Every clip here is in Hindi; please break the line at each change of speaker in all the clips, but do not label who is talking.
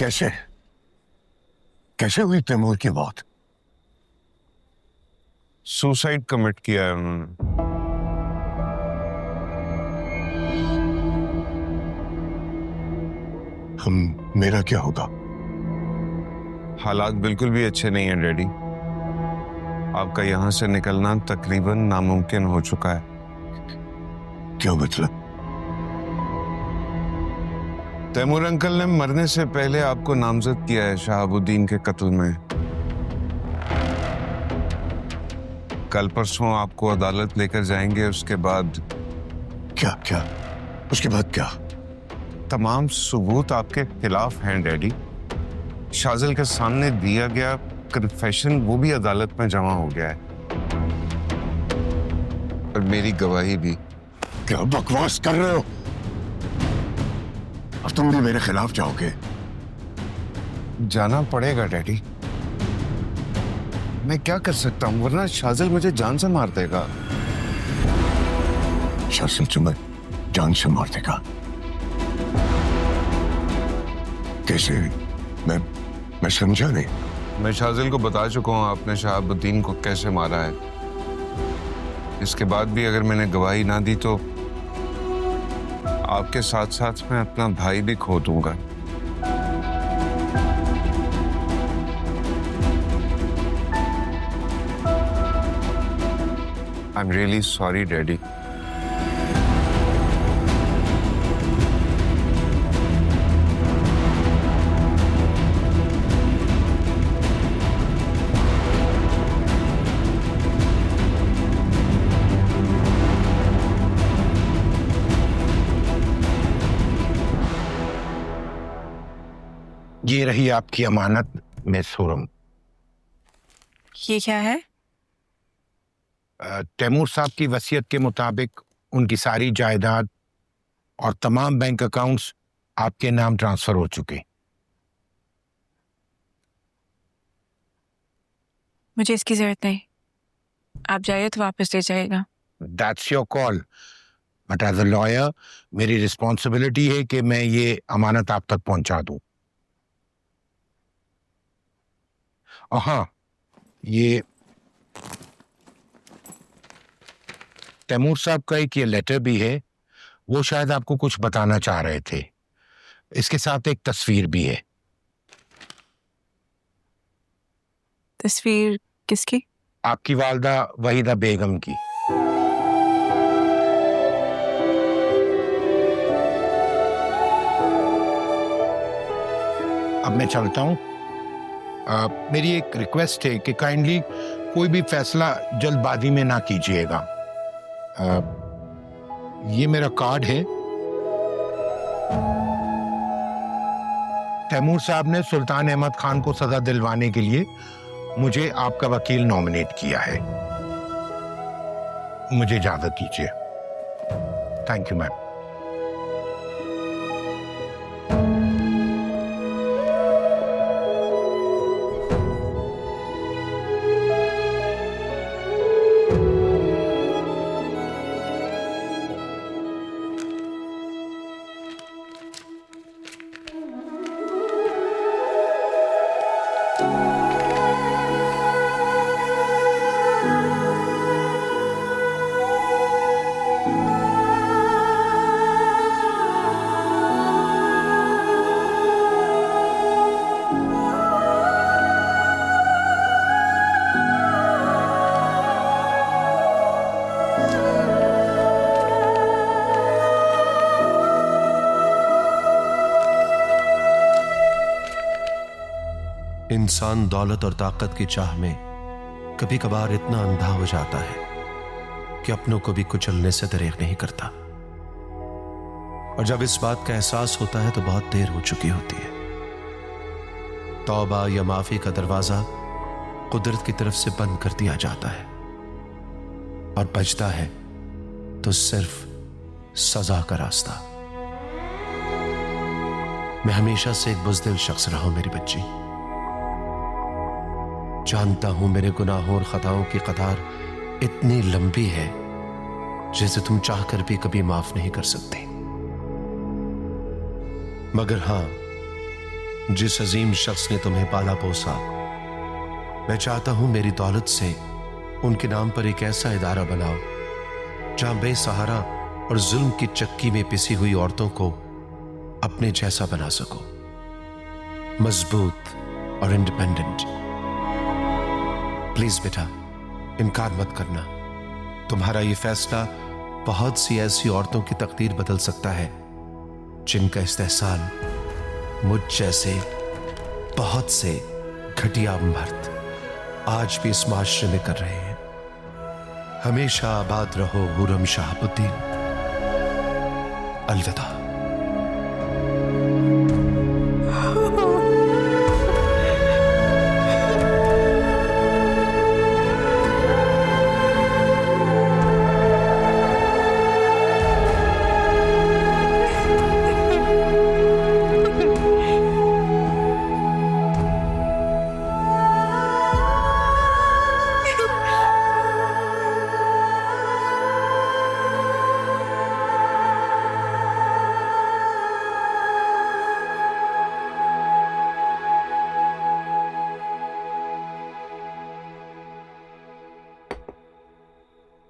कैसे कैसे हुई तैमूर की मौत?
सुसाइड कमिट किया है उन्होंने।
मेरा क्या होगा?
हालात बिल्कुल भी अच्छे नहीं हैं डैडी। आपका यहां से निकलना तकरीबन नामुमकिन हो चुका है।
क्यों मतलब?
तैमूर अंकल ने मरने से पहले आपको नामजद किया है शहाबुद्दीन के कत्ल में। कल परसों आपको अदालत लेकर जाएंगे। उसके बाद
क्या क्या उसके बाद क्या?
तमाम सबूत आपके खिलाफ हैं डैडी। शाजिल के सामने दिया गया कन्फेशन वो भी अदालत में जमा हो गया है और मेरी गवाही भी।
क्या बकवास कर रहे हो? अब तुम भी मेरे खिलाफ जाओगे?
जाना पड़ेगा डैडी। मैं क्या कर सकता हूँ, वरना शाजिल मुझे जान से मार देगा।
शाजिल तुम्हें जान से मार देगा? कैसे? मैं समझा नहीं।
मैं शाजिल को बता चुका हूँ आपने शहाबुद्दीन को कैसे मारा है। इसके बाद भी अगर मैंने गवाही ना दी तो आपके साथ साथ मैं अपना भाई भी खो दूंगा। I'm really sorry, Daddy.
ये रही आपकी अमानत मिस हुरम।
ये क्या है?
तैमूर साहब की वसीयत के मुताबिक उनकी सारी जायदाद और तमाम बैंक अकाउंट्स आपके नाम ट्रांसफर हो चुके।
मुझे इसकी जरूरत नहीं। आप जाइए तो वापस ले जाइएगा।
That's your call, but as a lawyer मेरी रिस्पॉन्सिबिलिटी है कि मैं ये अमानत आप तक पहुंचा दूं। और हाँ, ये तैमूर साहब का एक ये लेटर भी है, वो शायद आपको कुछ बताना चाह रहे थे। इसके साथ एक तस्वीर भी है।
तस्वीर किसकी?
आपकी वालदा वहीदा बेगम की। अब मैं चलता हूं। मेरी एक रिक्वेस्ट है कि काइंडली कोई भी फैसला जल्दबाजी में ना कीजिएगा। ये मेरा कार्ड है। तैमूर साहब ने सुल्तान अहमद खान को सजा दिलवाने के लिए मुझे आपका वकील नॉमिनेट किया है। मुझे इजाजत दीजिए। Thank you ma'am.
इंसान दौलत और ताकत की चाह में कभी कभार इतना अंधा हो जाता है कि अपनों को भी कुचलने से दरेग नहीं करता, और जब इस बात का एहसास होता है तो बहुत देर हो चुकी होती है। तौबा या माफी का दरवाजा कुदरत की तरफ से बंद कर दिया जाता है और बचता है तो सिर्फ सजा का रास्ता। मैं हमेशा से एक बुज़दिल शख्स रहा हूं मेरी बच्ची। जानता हूं मेरे गुनाहों और खताओं की कतार इतनी लंबी है जिसे तुम चाहकर भी कभी माफ नहीं कर सकती। मगर हां, जिस अजीम शख्स ने तुम्हें पाला पोसा, मैं चाहता हूं मेरी दौलत से उनके नाम पर एक ऐसा इदारा बनाओ जहां बेसहारा और जुल्म की चक्की में पिसी हुई औरतों को अपने जैसा बना सको, मजबूत और इंडिपेंडेंट। प्लीज बेटा, इनकार मत करना। तुम्हारा यह फैसला बहुत सी ऐसी औरतों की तकदीर बदल सकता है जिनका इस्तेहसाल मुझ जैसे बहुत से घटिया मर्द आज भी इस माशरे में कर रहे हैं। हमेशा आबाद रहो हुरम शहाबुद्दीन। अलविदा।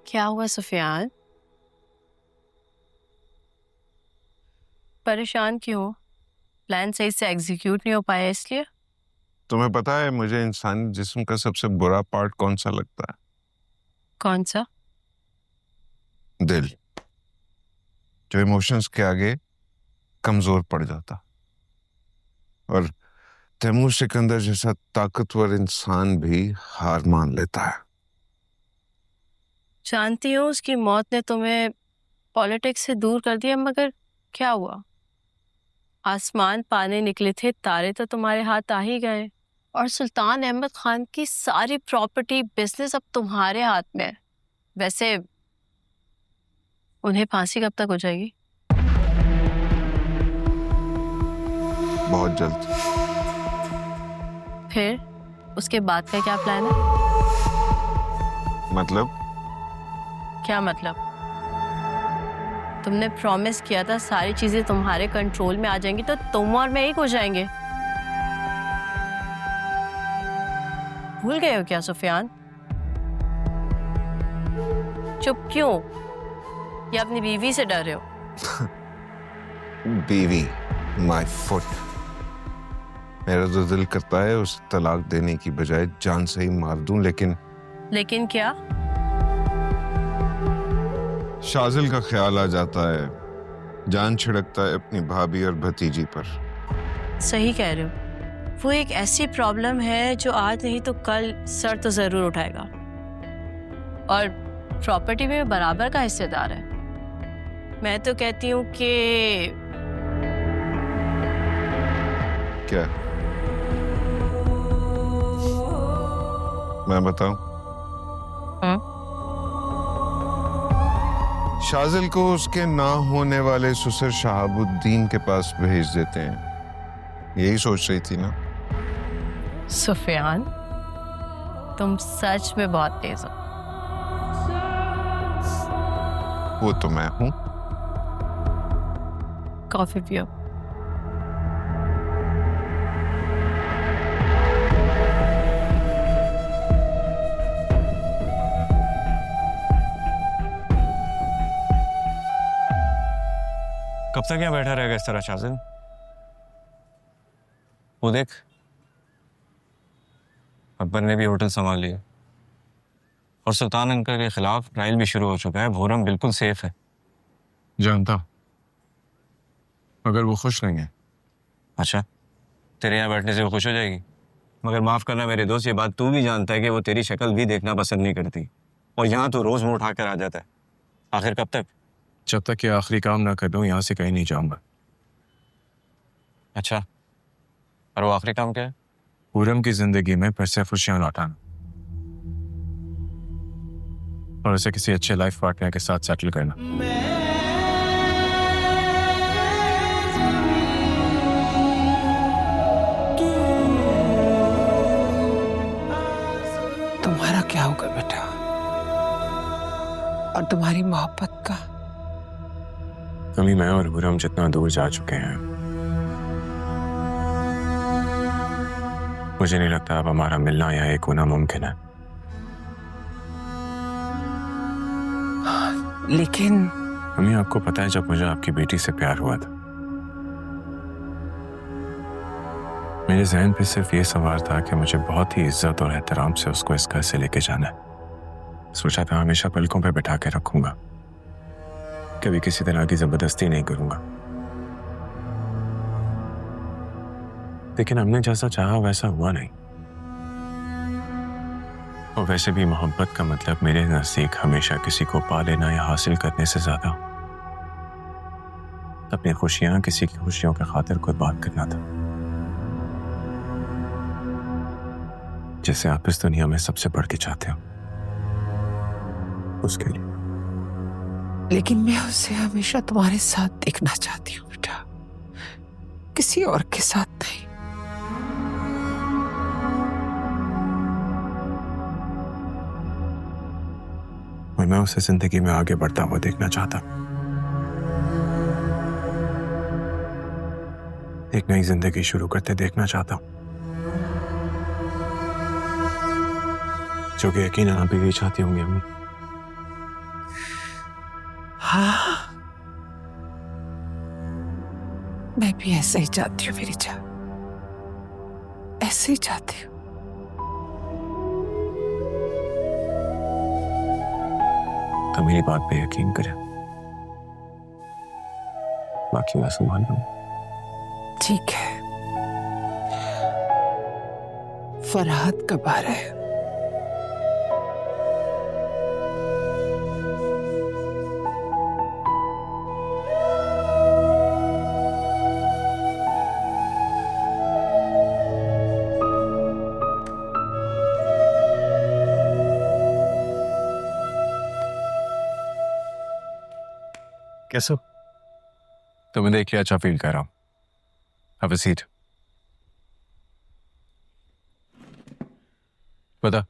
क्या हुआ सुफियान? परेशान क्यों? प्लान सही से एग्जीक्यूट नहीं हो पाया इसलिए?
तुम्हें पता है मुझे इंसानी जिस्म का सबसे बुरा पार्ट कौन सा लगता है?
कौन सा?
दिल, जो इमोशंस के आगे कमजोर पड़ जाता। और तैमूर सिकंदर जैसा ताकतवर इंसान भी हार मान लेता है।
जानती हूँ उसकी मौत ने तुम्हें पॉलिटिक्स से दूर कर दिया, मगर क्या हुआ? आसमान पाने निकले थे तारे तो तुम्हारे हाथ आ ही गए, और सुल्तान अहमद खान की सारी प्रॉपर्टी बिजनेस अब तुम्हारे हाथ में है। वैसे उन्हें फांसी कब तक हो जाएगी?
बहुत जल्द।
फिर उसके बाद का क्या प्लान है?
मतलब?
क्या मतलब? तुमने प्रॉमिस किया था सारी चीजें तुम्हारे कंट्रोल में आ जाएंगी तो तुम और मैं एक हो जाएंगे। भूल गए हो क्या सुफियान? चुप क्यों? या अपनी बीवी से डर रहे हो?
बीवी, माय फुट। मेरा तो दिल करता है उसे तलाक देने की बजाय जान से ही मार दूं,
लेकिन क्या?
शाजिल का ख्याल आ जाता है, जान छिड़कता है अपनी भाभी और भतीजी पर।
सही कह रहे हो। वो एक ऐसी प्रॉब्लम है जो आज नहीं तो कल सर तो जरूर उठाएगा, और प्रॉपर्टी में बराबर का हिस्सेदार है। मैं तो कहती हूँ कि
क्या? मैं बताऊं? शाजिल को उसके ना होने वाले ससुर शहाबुद्दीन के पास भेज देते हैं। यही सोच रही थी ना?
सुफियान, तुम सच में बहुत तेज हो।
वो तो मैं हूं।
कॉफी पियो।
कब तक यहाँ बैठा रहेगा इस तरह शाजिल? वो देख, अकबर ने भी होटल संभाल लिया और सुल्तान अंकल के खिलाफ ट्रायल भी शुरू हो चुका है। भोरम बिल्कुल सेफ है।
जानता, मगर वो खुश नहीं है।
अच्छा, तेरे यहाँ बैठने से वो खुश हो जाएगी? मगर माफ करना मेरे दोस्त, ये बात तू भी जानता है कि वो तेरी शक्ल भी देखना पसंद नहीं करती, और यहाँ तो रोज मुंह उठा कर आ जाता है। आखिर कब तक?
जब तक ये आखिरी काम ना कर दूं यहाँ से कहीं नहीं जाऊंगा।
अच्छा, और वो आखिरी काम क्या है?
पूरम की जिंदगी में फिर से खुशियां लौटाना और उसे किसी अच्छे लाइफ पार्टनर के साथ सेटल करना।
तुम्हारा क्या होगा बेटा, और तुम्हारी मोहब्बत का?
कभी मैं और हुरम जितना दूर जा चुके हैं, मुझे नहीं लगता अब हमारा मिलना या एक होना मुमकिन है।
लेकिन
मम्मी, आपको पता है जब मुझे आपकी बेटी से प्यार हुआ था, मेरे जहन पे सिर्फ ये सवाल था कि मुझे बहुत ही इज्जत और एहतराम से उसको इस घर से लेके जाना है। सोचा था हमेशा पलकों पे बिठा के रखूंगा, कभी किसी तरह की जबरदस्ती नहीं करूंगा। लेकिन हमने जैसा चाहा वैसा हुआ नहीं। और वैसे भी मोहब्बत का मतलब मेरे नजदीक हमेशा किसी को पा लेना या हासिल करने से ज्यादा अपनी खुशियां किसी की खुशियों के खातिर कुर्बान करना था, जैसे आप इस दुनिया में सबसे बढ़ के चाहते हो उसके लिए।
लेकिन मैं उसे हमेशा तुम्हारे साथ देखना चाहती हूँ बेटा, किसी और के साथ नहीं।
और मैं उसे जिंदगी में आगे बढ़ता हुआ देखना चाहता, एक नई जिंदगी शुरू करते देखना चाहता हूं, जो कि यकीनन आप भी चाहती होंगी अम्मी।
हाँ, मैं भी ऐसे ही चाहती हूँ मेरी जान, ऐसे ही चाहती हूँ।
तो मेरी बात पे यकीन करें, बाकी मैं संभाल लूंगा।
ठीक है। फरहाद कब आ रहा है?
कैसे हो? तुम्हें देख के अच्छा फील कर रहा हूं। Have a seat. बता,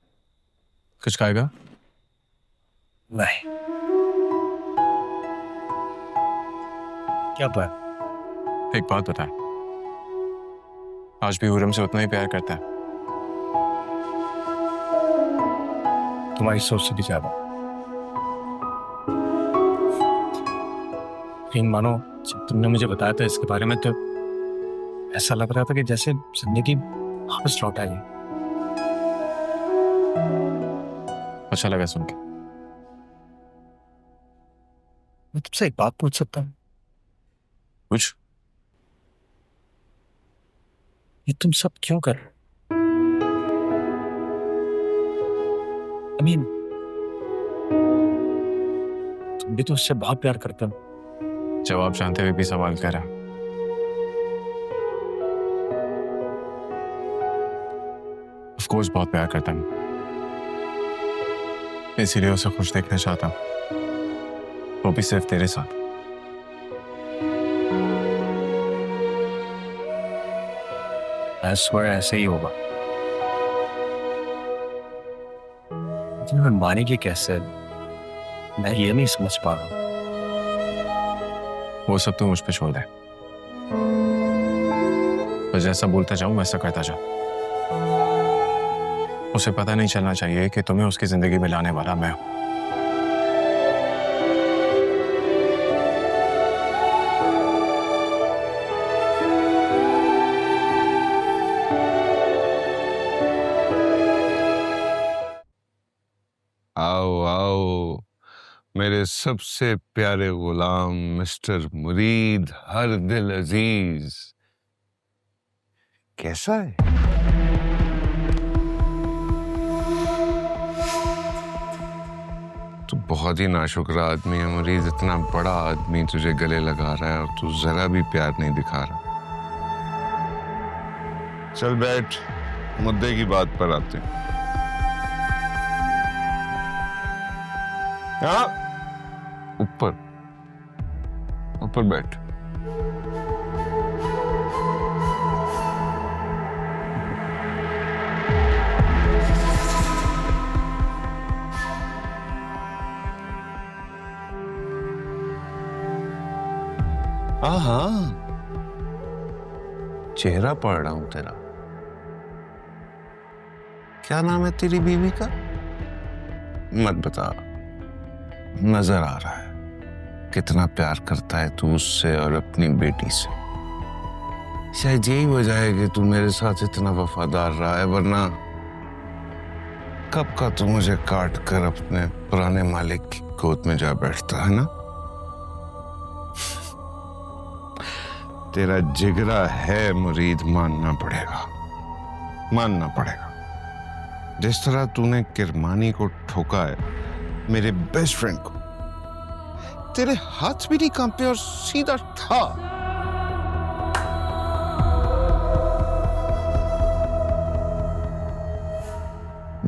कुछ खाएगा?
नहीं। क्या बात?
एक बात बता, आज भी हुरम से उतना ही प्यार करता है?
तुम्हारी सोच से भी ज्यादा। लेकिन मानो जब तुमने मुझे बताया था इसके बारे में तो ऐसा लग रहा था कि जैसे जिंदगी वापस लौट आई।
अच्छा लगा सुन के।
मैं तुमसे एक बात पूछ सकता हूँ?
कुछ?
ये तुम सब क्यों कर रहे हो? I mean, तुम भी तो उससे बहुत प्यार करते हो।
जवाब जानते हुए भी सवाल करा। ऑफ कोर्स बहुत प्यार करता हूं, इसीलिए उसे खुश देखना चाहता हूं, वो भी सिर्फ तेरे साथ।
I swear ऐसे ही होगा। लेकिन मानेंगे कैसे? मैं ये नहीं समझ पा रहा हूँ।
वो सब तू मुझ पे छोड़ दे, बस जैसा बोलता जाऊं वैसा करता जा। उसे पता नहीं चलना चाहिए कि तुम्हें उसकी जिंदगी में लाने वाला मैं हूं।
आओ आओ मेरे सबसे प्यारे गुलाम मिस्टर मुरीद हर दिल अजीज, कैसा है? तू बहुत ही नाशुक्र आदमी है मुरीद, इतना बड़ा आदमी तुझे गले लगा रहा है और तू जरा भी प्यार नहीं दिखा रहा। चल बैठ, मुद्दे की बात पर आते हैं। ऊपर ऊपर बैठ। हाँ, चेहरा पढ़ रहा हूं तेरा। क्या नाम है तेरी बीवी का? मत बता। नजर आ रहा है कितना प्यार करता है तू उससे और अपनी बेटी से। शायद यही वजह है कि तू मेरे साथ इतना वफादार रहा है, वरना कब का तू मुझे काट कर अपने पुराने मालिक की गोद में जा बैठता है ना। तेरा जिगरा है मुरीद, मानना पड़ेगा, मानना पड़ेगा। जिस तरह तूने किरमानी को ठोका है, मेरे बेस्ट फ्रेंड को, तेरे हाथ भी नहीं कांपे और सीधा ठा।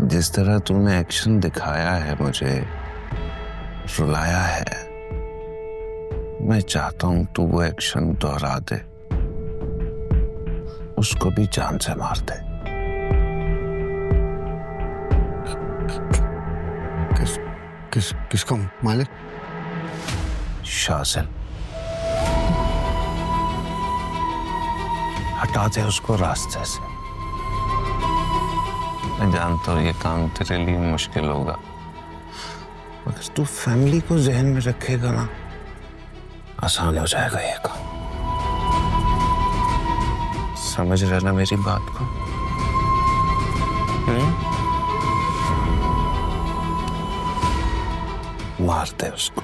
जिस तरह तूने एक्शन दिखाया है, मुझे रुलाया है, मैं चाहता हूं तू वो एक्शन दोहरा दे, उसको भी जान से मार दे।
किसको मालिक?
शाज़िल, हटा दे उसको रास्ते से। मैं जानता हूं ये काम तेरे लिए मुश्किल होगा, मगर तू फैमिली को जहन में रखेगा ना, आसान हो जाएगा ये काम। समझ रहे ना मेरी बात को? मार दे उसको।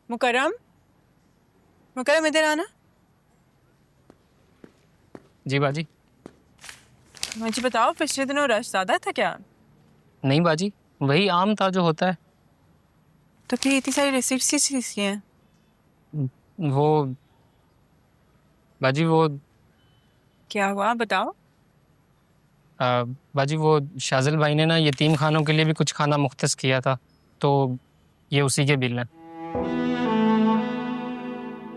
मुकर्रम, मुकर्रम इधर आना।
जी बाजी।
मुझे बताओ, पिछले दिनों रश ज्यादा था क्या?
नहीं बाजी, वही आम था जो होता है।
तो फिर इतनी सारी रिसिप्ट्स किस चीज़ की हैं?
वो बाजी, वो
क्या हुआ बताओ।
बाजी, वो शाज़िल भाई ने ना यतीम खानों के लिए भी कुछ खाना मुख्तस किया था, तो ये उसी के बिल हैं।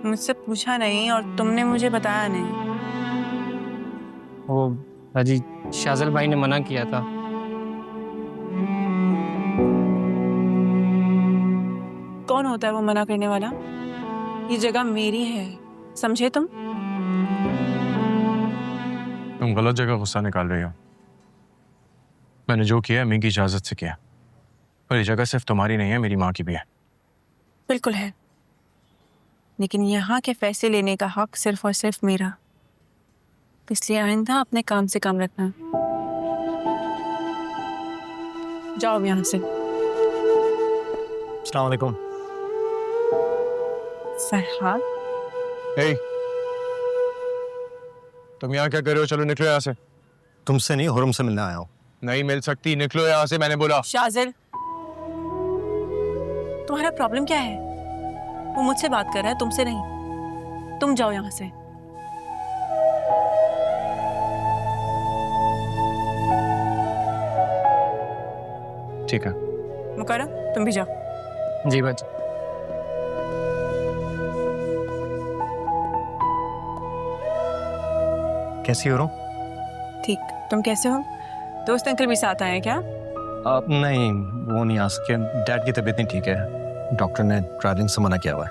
मुझसे पूछा नहीं और तुमने मुझे बताया नहीं।
वो बाजी, शाज़िल भाई ने मना किया था।
कौन होता है वो मना करने वाला? ये जगह मेरी है, समझे तुम?
तुम गलत जगह गुस्सा निकाल रही हो। मैंने जो किया अम्मी की इजाजत से किया, पर ये जगह सिर्फ तुम्हारी नहीं है, मेरी माँ की भी है।
बिल्कुल है, लेकिन यहाँ के फैसले लेने का हक सिर्फ और सिर्फ मेरा। इसलिए आइंदा अपने काम से काम रखना। जाओ यहाँ से।
अस्सलाम वालेकुम।
फरहाद,
हे, तुम यहाँ क्या कर रहे हो? चलो निकलो यहाँ से।
तुमसे नहीं, हुरम से मिलने आया हूँ।
नहीं मिल सकती, निकलो यहाँ से, मैंने बोला।
शाज़िल, तुम्हारा प्रॉब्लम क्या है? वो मुझसे बात कर रहा है, तुमसे नहीं। तुम जाओ यहाँ से।
ठीक है।
मुकर्रम, तुम भी जाओ।
जी बाजी।
कैसी हो?
ठीक, तुम कैसे हो? दोस्त अंकल भी साथ आए हैं क्या?
नहीं, वो नहीं आ सके। डैड की तबीयत नहीं ठीक है, डॉक्टर ने ट्रैवलिंग से मना किया हुआ है।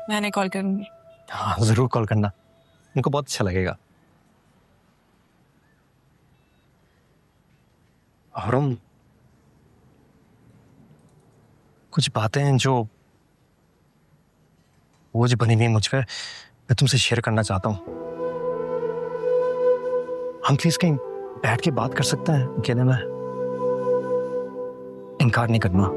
मैंने कॉल करूंगी।
हाँ, जरूर कॉल करना, उनको बहुत अच्छा लगेगा। हुरम, कुछ बातें हैं जो बोझ बनी हुई मुझ पे, मैं तुमसे शेयर करना चाहता हूँ। हम प्लीज कहीं बैठ के बात कर सकते हैं अकेले में? इनकार नहीं करना।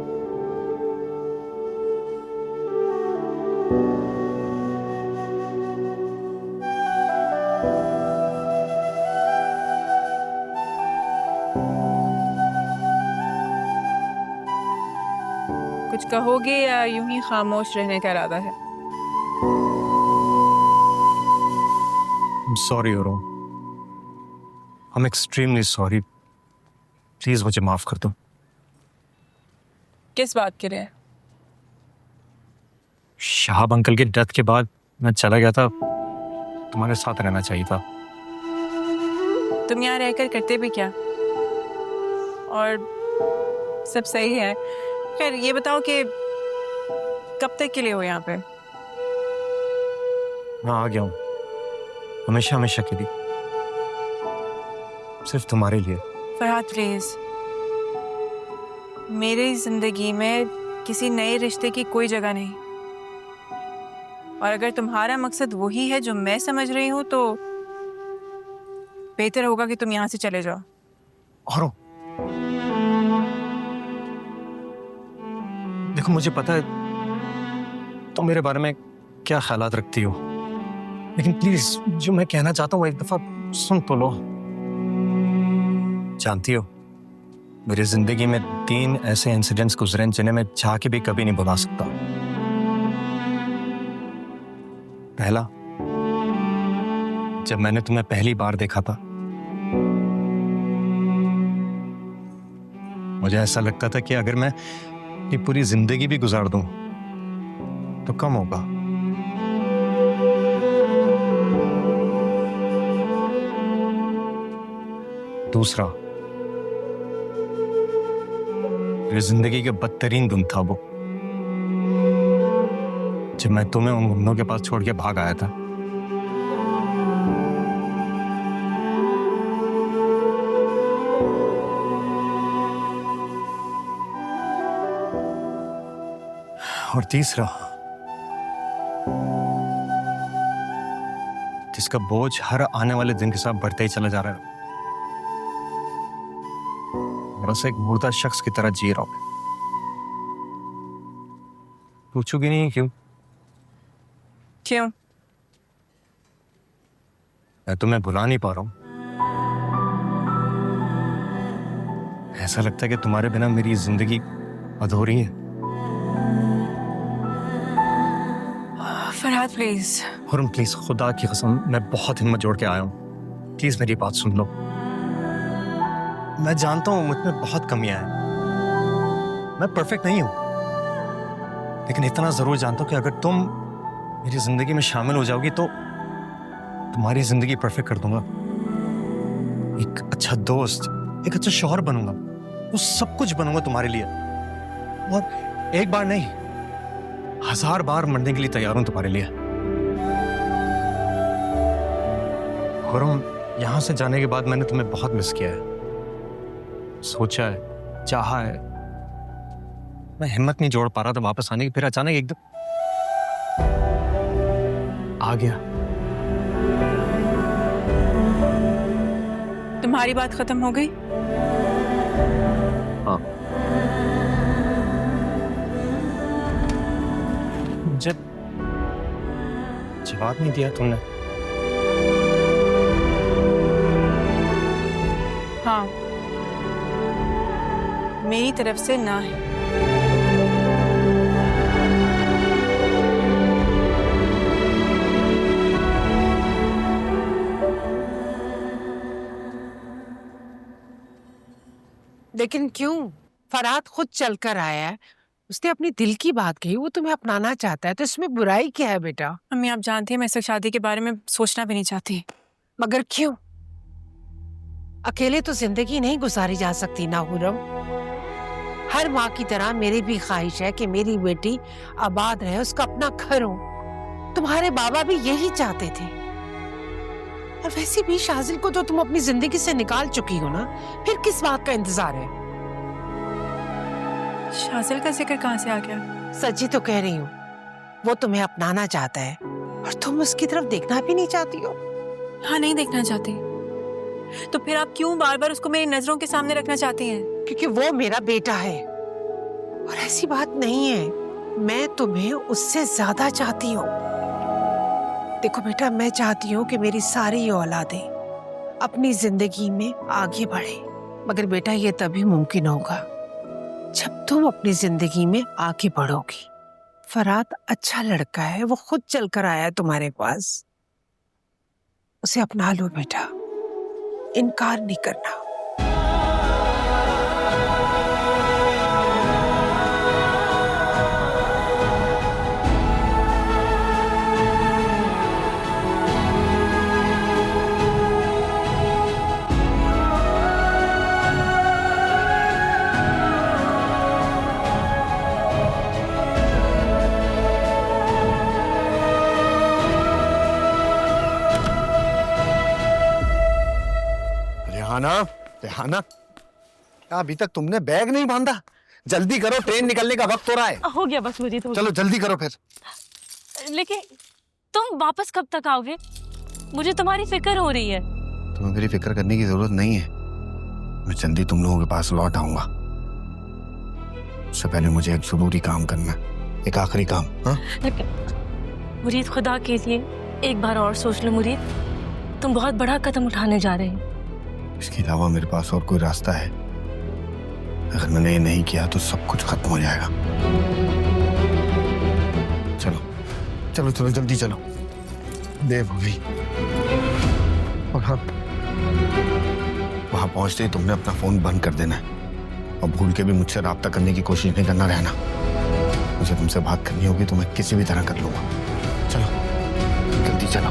कुछ कहोगे या यूं ही खामोश रहने का इरादा है?
Sorry Hurram,
I'm extremely sorry. Please मुझे माफ कर दो।
किस बात के लिए?
शाहब अंकल की डेथ के बाद मैं चला गया था, तुम्हारे साथ रहना चाहिए था।
तुम यहाँ रहकर करते भी क्या? और सब सही है। खैर ये बताओ कि कब तक के लिए हो यहाँ पे?
मैं आ गया हूँ, हमेशा हमेशा के लिए, सिर्फ तुम्हारे लिए।
फरहाद प्लीज, मेरी जिंदगी में किसी नए रिश्ते की कोई जगह नहीं, और अगर तुम्हारा मकसद वही है जो मैं समझ रही हूँ तो बेहतर होगा कि तुम यहाँ से चले जाओ।
और देखो, मुझे पता है तुम मेरे बारे में क्या ख्यालात रखती हो, लेकिन प्लीज जो मैं कहना चाहता हूँ वो एक दफा सुन तो लो। जानती हो, मेरी जिंदगी में 3 ऐसे इंसिडेंट्स गुजरे जिन्हें मैं चाह के भी कभी नहीं भुला सकता। पहला, जब मैंने तुम्हें पहली बार देखा था, मुझे ऐसा लगता था कि अगर मैं ये पूरी जिंदगी भी गुजार दूं तो कम होगा। दूसरा, मेरी जिंदगी का बदतरीन दिन था वो, जब मैं तुम्हें उन गुंडों के पास छोड़ के भाग आया था। और तीसरा, जिसका बोझ हर आने वाले दिन के साथ बढ़ते ही चला जा रहा है, बस एक मुर्दा शख्स की तरह जी रहा हूं। पूछोगी नहीं क्यों?
क्यों?
मैं तुम्हें भुला नहीं पा रहा हूं। ऐसा लगता है कि तुम्हारे बिना मेरी जिंदगी अधूरी है।
फरहाद प्लीज।
और प्लीज, खुदा की कसम, मैं बहुत हिम्मत जोड़ के आया हूं, प्लीज मेरी बात सुन लो। मैं जानता हूं मुझ में बहुत कमियां हैं, मैं परफेक्ट नहीं हूं, लेकिन इतना जरूर जानता हूं कि अगर तुम मेरी जिंदगी में शामिल हो जाओगी तो तुम्हारी जिंदगी परफेक्ट कर दूंगा। एक अच्छा दोस्त, एक अच्छा शौहर बनूंगा, वो सब कुछ बनूंगा तुम्हारे लिए। और एक बार नहीं, 1000 बार मरने के लिए तैयार हूं तुम्हारे लिए। और यहां से जाने के बाद मैंने तुम्हें बहुत मिस किया है, सोचा है, चाहा है, मैं हिम्मत नहीं जोड़ पा रहा था वापस आने की, फिर अचानक एकदम आ गया।
तुम्हारी बात खत्म हो गई?
हाँ, मुझे जवाब नहीं दिया तुमने।
हाँ, मेरी तरफ से ना है।
लेकिन क्यों? फरहाद खुद चलकर आया है, उसने अपनी दिल की बात कही, वो तुम्हें अपनाना चाहता है, तो इसमें बुराई क्या है बेटा?
अम्मी आप जानती हैं मैं इस वक्त शादी के बारे में सोचना भी नहीं चाहती।
मगर क्यों? अकेले तो जिंदगी नहीं गुजारी जा सकती ना हुरम। हर माँ की तरह मेरी भी ख्वाहिश है कि मेरी बेटी आबाद रहे, उसका अपना घर हो। तुम्हारे बाबा भी यही चाहते थे। और वैसे भी शाजिल को तो तुम अपनी जिंदगी से निकाल चुकी हो ना, फिर किस बात का इंतजार है?
शाजिल का जिक्र कहाँ से आ गया?
सच्ची तो कह रही हूँ, वो तुम्हें अपनाना चाहता है और तुम उसकी तरफ देखना भी नहीं चाहती हो।
हाँ, नहीं देखना चाहती। तो फिर आप क्यों बार बार उसको मेरी नजरों के सामने रखना चाहती हैं?
क्योंकि वो मेरा बेटा है, और ऐसी बात नहीं है, मैं तुम्हें उससे ज्यादा चाहती हूँ। देखो बेटा, मैं चाहती हूँ कि मेरी सारी औलादें अपनी जिंदगी में आगे बढ़े, मगर बेटा ये तभी मुमकिन होगा जब तुम अपनी जिंदगी में आगे बढ़ोगी। फरहाद अच्छा लड़का है, वो खुद चलकर आया है तुम्हारे पास, उसे अपना लो बेटा। इनकार नहीं करना।
रेहाना, रेहाना, क्या अभी तक तुमने बैग नहीं बांधा? जल्दी करो, ट्रेन निकलने का वक्त हो रहा है।
हो गया बस मुझे तो।
चलो जल्दी करो फिर।
लेकिन तुम वापस कब तक आओगे? मुझे तुम्हारी फिक्र हो रही है।
तुम्हें मेरी फिक्र करने की जरूरत नहीं है। मैं जल्दी तुम लोगों के पास लौट आऊंगा। उससे पहले मुझे एक जरूरी काम करना है, एक आखिरी काम। हाँ?
मुरीद, खुदा के लिए एक बार और सोच लो मुरीद, तुम बहुत बड़ा कदम उठाने जा रहे हो।
इसके अलावा मेरे पास और कोई रास्ता है? अगर मैंने ये नहीं किया तो सब कुछ खत्म हो जाएगा। चलो चलो चलो जल्दी चलो, देर हो गई। और हाँ, वहां पहुंचते ही तुमने अपना फोन बंद कर देना है और भूल के भी मुझसे राब्ता करने की कोशिश नहीं करना रहना। मुझे तुमसे बात करनी होगी तो मैं किसी भी तरह कर लूंगा। चलो जल्दी चलो।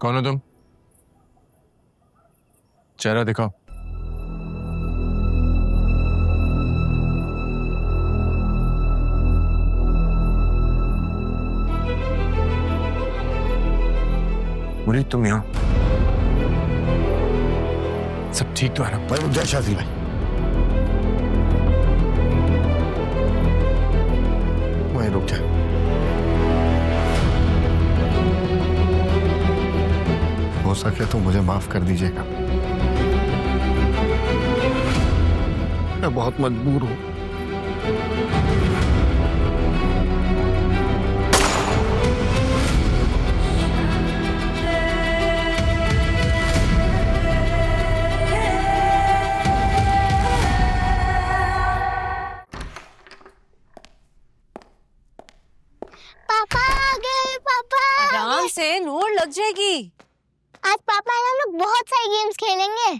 कौन हो तुम? चेहरा दिखाओ। मुरीद, तुम यहाँ? सब ठीक तो है ना?
भाई रुक जा शादी भाई, वहीं रुक जा। हो सके तो मुझे माफ कर दीजिएगा, मैं बहुत मजबूर हूं।
पापा आ गए। पापा
आराम से, नूर लग जाएगी।
आज पापा हम लोग बहुत सारे गेम्स खेलेंगे।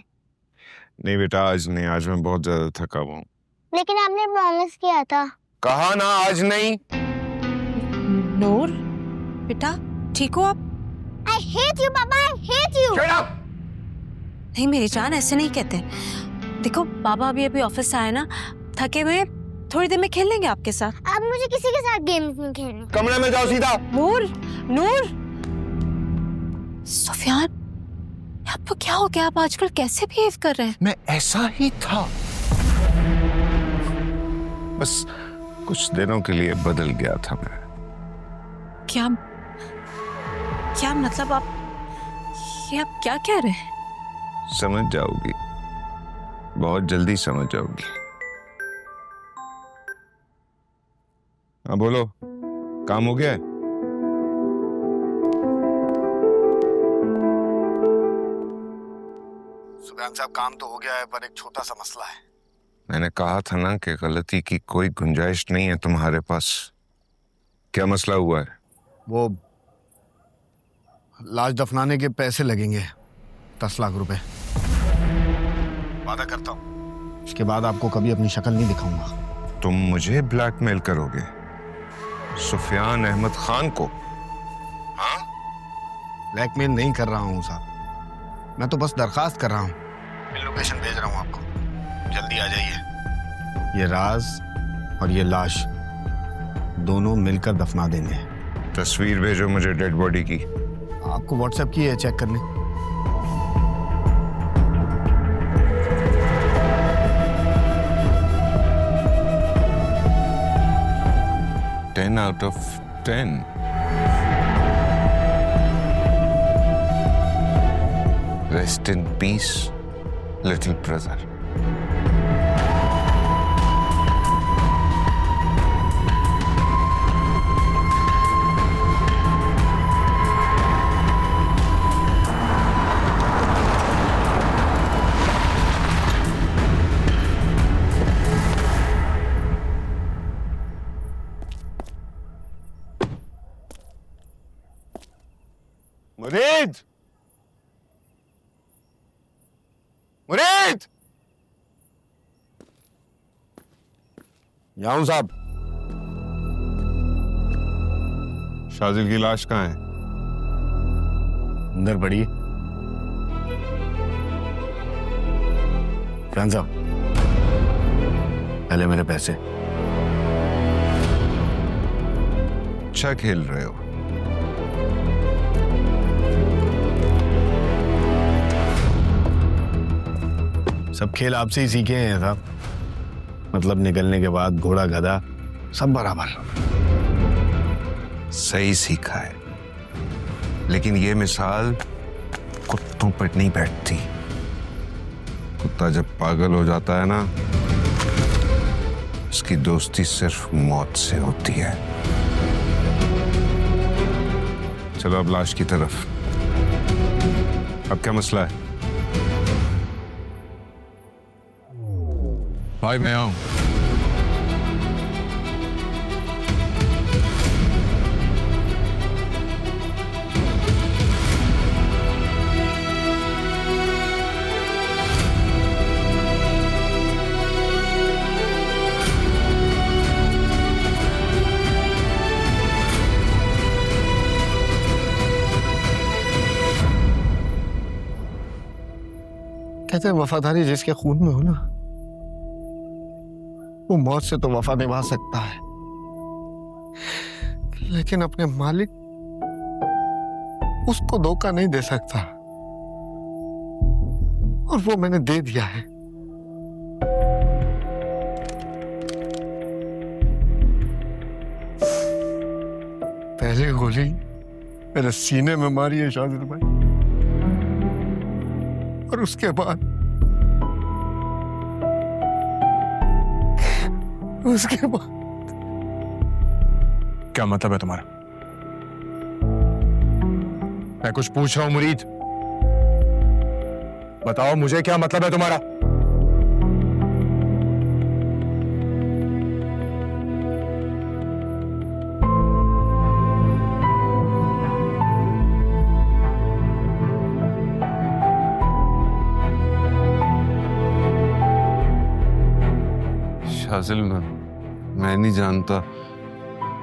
नहीं बेटा, आज नहीं, आज मैं बहुत ज्यादा थका हुआ हूँ।
लेकिन आपने प्रॉमिस किया था।
कहा ना आज नहीं।
नूर बेटा, ठीक हो आप?
I hate you पापा, I hate you।
Shut up!
नहीं मेरी जान, ऐसे नहीं कहते। देखो बाबा अभी ऑफिस से आए ना, थके हुए, थोड़ी देर में खेल लेंगे आपके साथ।
अब मुझे किसी के साथ गेम्स नहीं खेलने।
कमरे में जाओ सीधा।
नूर, नूर, सुफियान, आपको क्या हो गया? आप आजकल कैसे बिहेव कर रहे हैं?
मैं ऐसा ही था, बस कुछ दिनों के लिए बदल गया था मैं।
क्या क्या मतलब आप क्या कह रहे हैं?
समझ जाओगी, बहुत जल्दी समझ जाओगी। हाँ बोलो, काम हो गया है?
सुबह साहब काम तो हो गया है, पर एक छोटा सा मसला है।
मैंने कहा था ना कि गलती की कोई गुंजाइश नहीं है तुम्हारे पास। क्या मसला हुआ है?
वो लाश दफनाने के पैसे लगेंगे, 10 लाख रुपए। वादा करता हूँ इसके बाद आपको कभी अपनी शक्ल नहीं दिखाऊंगा।
तुम मुझे ब्लैकमेल करोगे? सुफियान अहमद खान को? हाँ?
ब्लैकमेल नहीं कर रहा हूँ साहब, मैं तो बस दरखास्त कर रहा हूँ। मैं लोकेशन भेज रहा हूँ आपको, जल्दी आ जाइए। ये राज और ये लाश दोनों मिलकर दफना देंगे।
तस्वीर भेजो मुझे डेड बॉडी की।
आपको व्हाट्सएप की है, चेक कर लें।
Ten out of 10। Rest in peace, little brother। मुरीद, मुरीद,
जाऊं साहब।
शाजिल की लाश कहाँ है?
अंदर पड़ी है। फ्रेंड साहब, पहले मेरे पैसे।
अच्छा खेल रहे हो।
सब खेल आपसे ही सीखे हैं साहब। मतलब निकलने के बाद घोड़ा गधा सब बराबर।
सही सीखा है, लेकिन ये मिसाल कुत्तों पर नहीं बैठती। कुत्ता जब पागल हो जाता है ना, उसकी दोस्ती सिर्फ मौत से होती है। चलो अब लाश की तरफ। अब क्या मसला है?
भाई मैं आऊं।
कहते हैं वफादारी जिसके खून में हो ना, वो मौत से तो वफा निभा सकता है, लेकिन अपने मालिक उसको धोखा नहीं दे सकता। और वो मैंने दे दिया है। पहले गोली मेरे सीने में मारी है शाजिल भाई, और उसके बाद
क्या मतलब है तुम्हारा? मैं कुछ पूछ रहा हूं मुरीद, बताओ मुझे क्या मतलब है तुम्हारा?
शाजिल, मैं नहीं जानता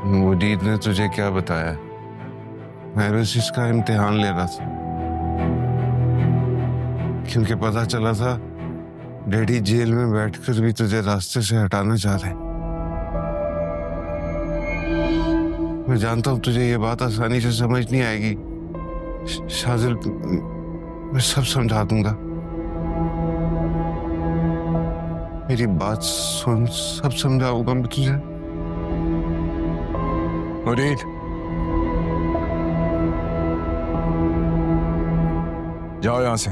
मुरीद ने तुझे क्या बताया। मैं बस इसका इम्तिहान ले रहा था, क्योंकि पता चला था डैडी जेल में बैठकर भी तुझे रास्ते से हटाना चाह रहे। मैं जानता हूं तुझे ये बात आसानी से समझ नहीं आएगी शाजिल, मैं सब समझा दूंगा। मेरी बात सुन, सब समझाऊंगा मैं तुझे।
मुरीद, जाओ यहां से।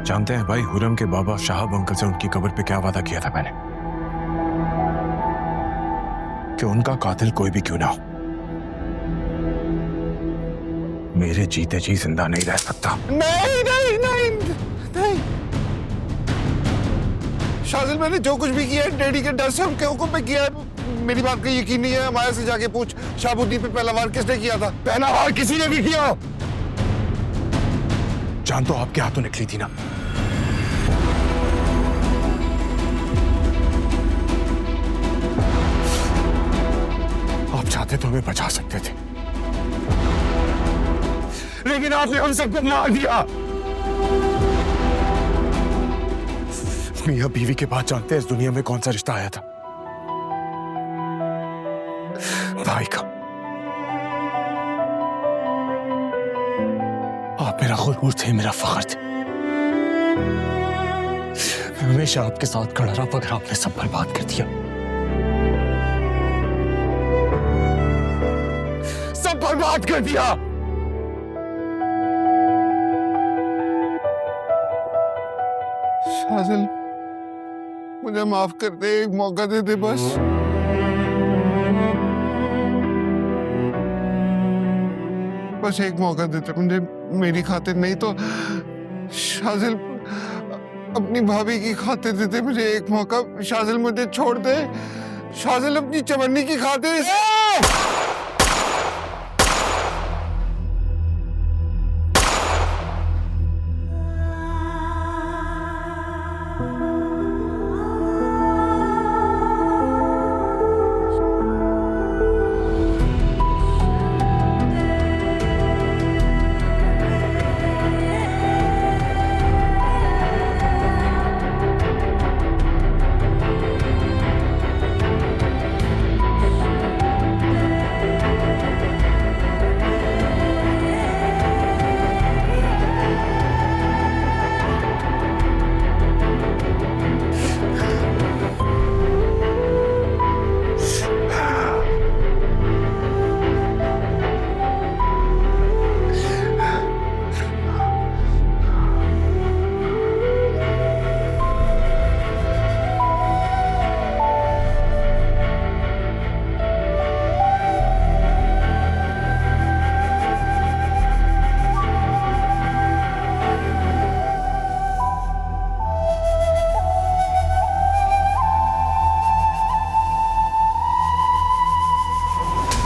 जानते हैं भाई, हुरम के बाबा शाहब अंकल से उनकी कब्र पे क्या वादा किया था मैंने, कि उनका कातिल कोई भी क्यों ना हो, मेरे जीते जी जिंदा नहीं रह सकता।
नहीं नहीं नहीं नहीं शाजिल, मैंने जो कुछ भी किया है डैडी के डर से उनके हुक्म पे किया है। मेरी बात का यकीन नहीं है? माया से जाके पूछ, शाहबुद्दीन पे पहला वार किसने किया था?
पहला वार किसी ने भी किया। जान तो आपके हाथों निकली थी ना। आप चाहते तो
हमें बचा सकते थे, लेकिन आपने हम सबको मार दिया। मियां बीवी के बाद जानते हैं इस दुनिया में कौन सा रिश्ता आया था? भाई का। आप मेरा गुरूर थे, मेरा फख्र थे। मैं हमेशा आपके साथ खड़ा रहा, मगर आपने सब बर्बाद कर दिया, सब बर्बाद कर दिया।
शाज़िल, मुझे माफ कर दे, एक मौका दे दे बस। बस एक मौका देते मुझे, मेरी खातिर नहीं तो शाज़िल अपनी भाभी की खातिर देते मुझे एक मौका। शाज़िल मुझे छोड़ दे, शाज़िल अपनी चवन्नी की खातिर।